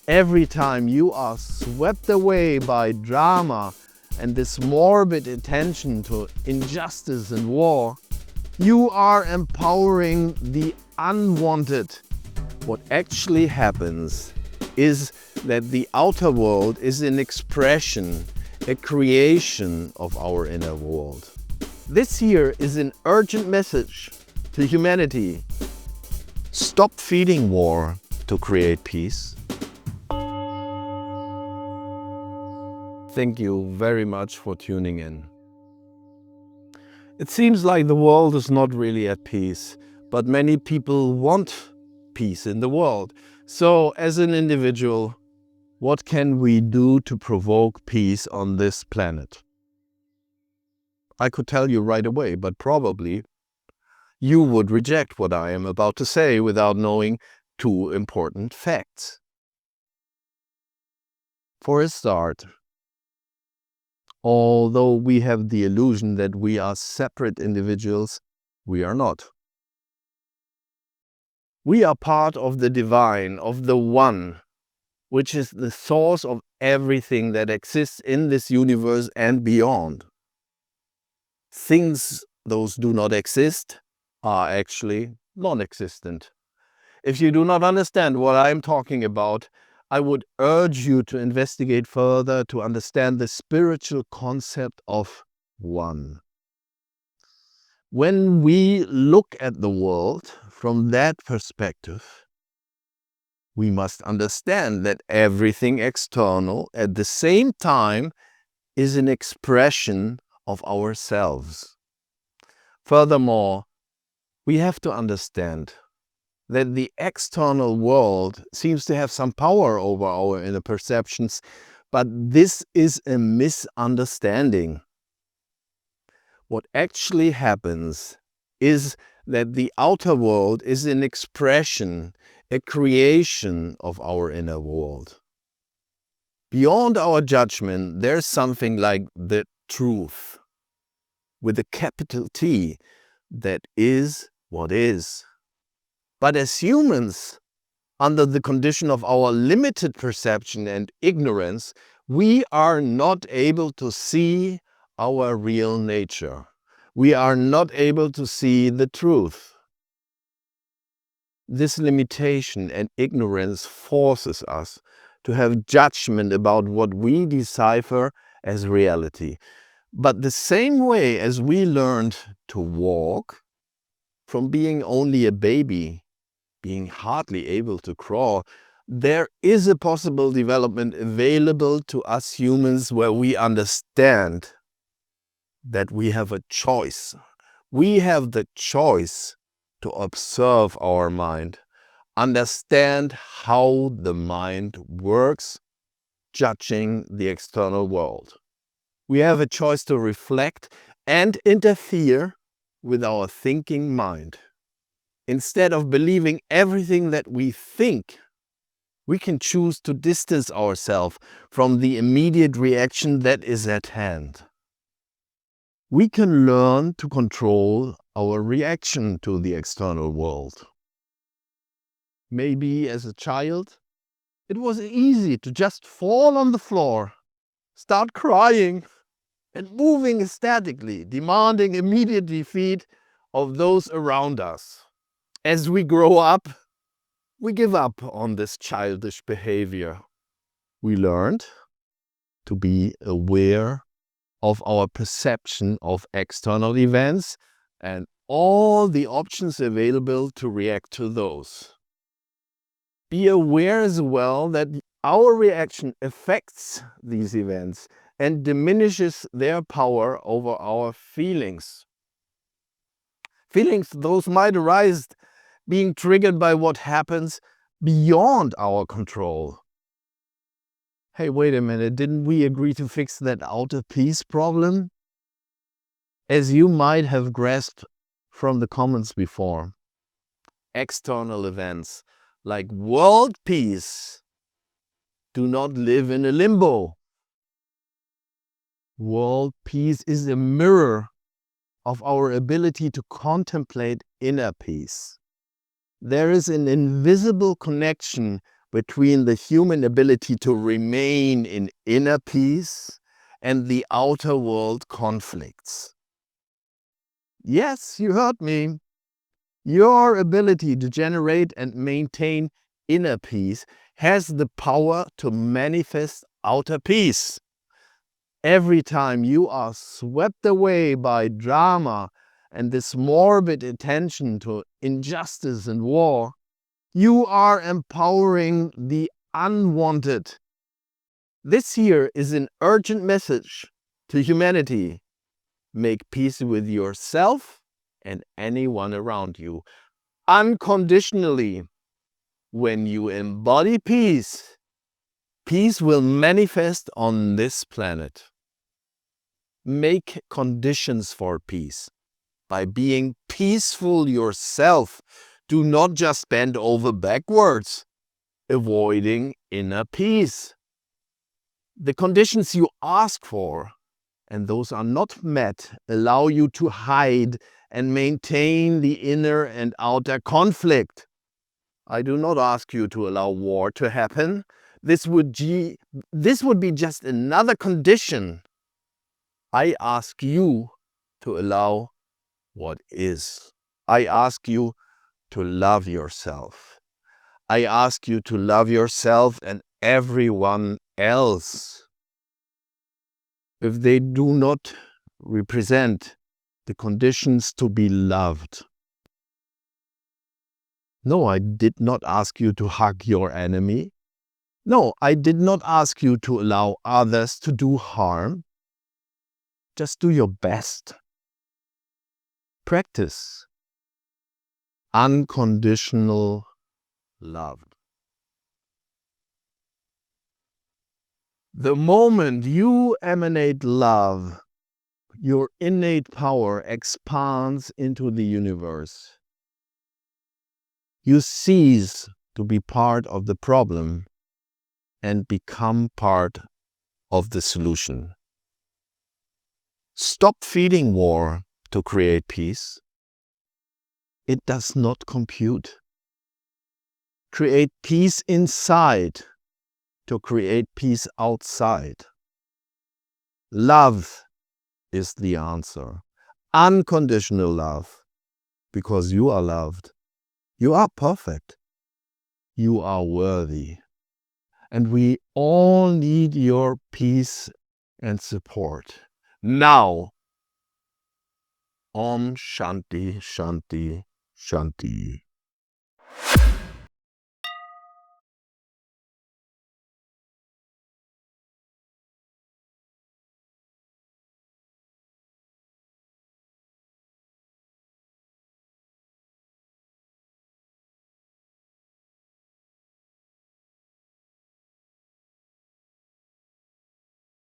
Every time you are swept away by drama and this morbid attention to injustice and war, you are empowering the unwanted. What actually happens is that the outer world is an expression, a creation of our inner world. This here is an urgent message to humanity. Stop feeding war to create peace. Thank you very much for tuning in. It seems like the world is not really at peace, but many people want peace in the world. So, as an individual, what can we do to provoke peace on this planet? I could tell you right away, but probably you would reject what I am about to say without knowing two important facts. For a start, although we have the illusion that we are separate individuals, we are not. We are part of the divine, of the One, which is the source of everything that exists in this universe and beyond. Things those do not exist are actually non-existent. If you do not understand what I'm talking about, I would urge you to investigate further to understand the spiritual concept of one. When we look at the world from that perspective, we must understand that everything external at the same time is an expression of ourselves. Furthermore, we have to understand that the external world seems to have some power over our inner perceptions, but this is a misunderstanding. What actually happens is that the outer world is an expression, a creation of our inner world. Beyond our judgment, there's something like the truth, with a capital T, that is what is. But as humans, under the condition of our limited perception and ignorance, we are not able to see our real nature. We are not able to see the truth. This limitation and ignorance forces us to have judgment about what we decipher as reality. But the same way as we learned to walk, from being only a baby, being hardly able to crawl, there is a possible development available to us humans where we understand that we have a choice. We have the choice to observe our mind, understand how the mind works, judging the external world. We have a choice to reflect and interfere with our thinking mind. Instead of believing everything that we think, we can choose to distance ourselves from the immediate reaction that is at hand. We can learn to control our reaction to the external world. Maybe as a child, it was easy to just fall on the floor, start crying, and moving ecstatically, demanding immediate defeat of those around us. As we grow up, we give up on this childish behavior. We learned to be aware of our perception of external events and all the options available to react to those. Be aware as well that our reaction affects these events and diminishes their power over our feelings. Feelings, those might arise being triggered by what happens beyond our control. Hey, wait a minute, didn't we agree to fix that outer peace problem? As you might have grasped from the comments before, external events like world peace do not live in a limbo. World peace is a mirror of our ability to contemplate inner peace. There is an invisible connection between the human ability to remain in inner peace and the outer world conflicts. Yes, you heard me. Your ability to generate and maintain inner peace has the power to manifest outer peace. Every time you are swept away by drama and this morbid attention to injustice and war, you are empowering the unwanted. This here is an urgent message to humanity. Make peace with yourself and anyone around you. Unconditionally. When you embody peace, peace will manifest on this planet. Make conditions for peace by being peaceful yourself. Do not just bend over backwards, avoiding inner peace. The conditions you ask for, and those are not met, allow you to hide and maintain the inner and outer conflict. I do not ask you to allow war to happen. This would be just another condition. I ask you to allow what is. I ask you to love yourself. I ask you to love yourself and everyone else. If they do not represent the conditions to be loved. No, I did not ask you to hug your enemy. No, I did not ask you to allow others to do harm. Just do your best. Practice unconditional love. The moment you emanate love, your innate power expands into the universe. You cease to be part of the problem and become part of the solution. Stop feeding war to create peace. It does not compute. Create peace inside to create peace outside. Love is the answer. Unconditional love, because you are loved. You are perfect. You are worthy. And we all need your peace and support. Now, Om Shanti, Shanti, Shanti.